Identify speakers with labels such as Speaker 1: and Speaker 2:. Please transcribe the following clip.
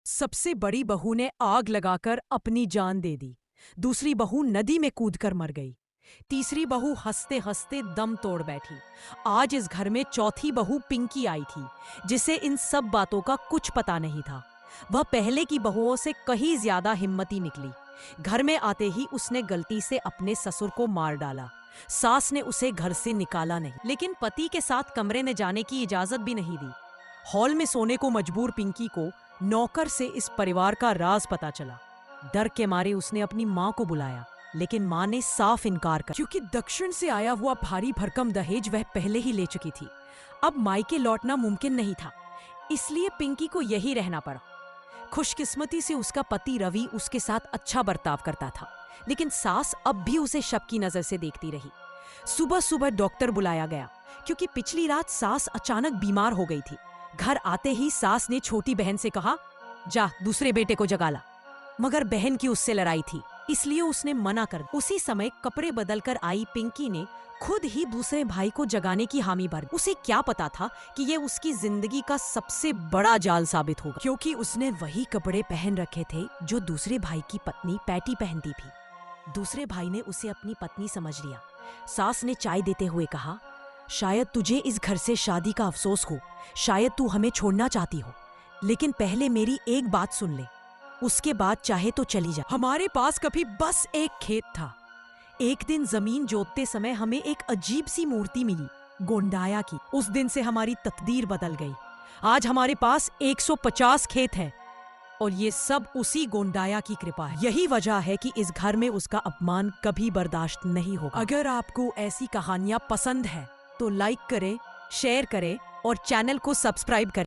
Speaker 1: सबसे बड़ी बहू ने आग लगाकर अपनी जान दे दी। दूसरी बहू नदी में कूदकर मर गई। तीसरी बहू हंसते हंसते दम तोड़ बैठी। आज इस घर में चौथी बहू पिंकी आई थी, जिसे इन सब बातों का कुछ पता नहीं था। वह पहले की बहुओं से कहीं ज्यादा हिम्मती निकली। घर में आते ही उसने गलती से अपने ससुर को मार डाला। सास ने उसे घर से निकाला नहीं, लेकिन पति के साथ कमरे में जाने की इजाजत भी नहीं दी। हॉल में सोने को मजबूर पिंकी को नौकर से इस परिवार का राज पता चला। डर के मारे उसने अपनी माँ को बुलाया, लेकिन माँ ने साफ इनकार कर, क्योंकि दक्षिण से आया हुआ भारी भरकम दहेज वह पहले ही ले चुकी थी। अब मायके लौटना मुमकिन नहीं था, इसलिए पिंकी को यही रहना पड़ा। खुशकिस्मती से उसका पति रवि उसके साथ अच्छा बर्ताव करता था, लेकिन सास अब भी उसे शक की नजर से देखती रही। सुबह सुबह डॉक्टर बुलाया गया, क्योंकि पिछली रात सास अचानक बीमार हो गई थी। घर आते ही सास ने छोटी बहन से कहा, जा दूसरे बेटे को जगा ला। मगर बहन की उससे लड़ाई थी, इसलिए उसने मना कर दी। उसी समय कपड़े बदलकर आई पिंकी ने खुद ही दूसरे भाई को जगाने की हामी भर दी। उसे क्या पता था कि ये उसकी जिंदगी का सबसे बड़ा जाल साबित होगा, क्योंकि उसने वही कपड़े पहन रखे थे जो दूसरे भाई की पत्नी पैटी पहनती थी। दूसरे भाई ने उसे अपनी पत्नी समझ लिया। सास ने चाय देते हुए कहा, शायद तुझे इस घर से शादी का अफसोस हो, शायद तू हमें छोड़ना चाहती हो, लेकिन पहले मेरी एक बात सुन ले, उसके बाद चाहे तो चली जा। हमारे पास कभी बस एक खेत था। एक दिन जमीन जोतते समय हमें एक अजीब सी मूर्ति मिली, गोंडाया की। उस दिन से हमारी तकदीर बदल गई। आज हमारे पास 150 खेत हैं, और ये सब उसी गोंडाया की कृपा है। यही वजह है कि इस घर में उसका अपमान कभी बर्दाश्त नहीं होगा। अगर आपको ऐसी कहानियां पसंद है तो लाइक करें, शेयर करें और चैनल को सब्सक्राइब करें।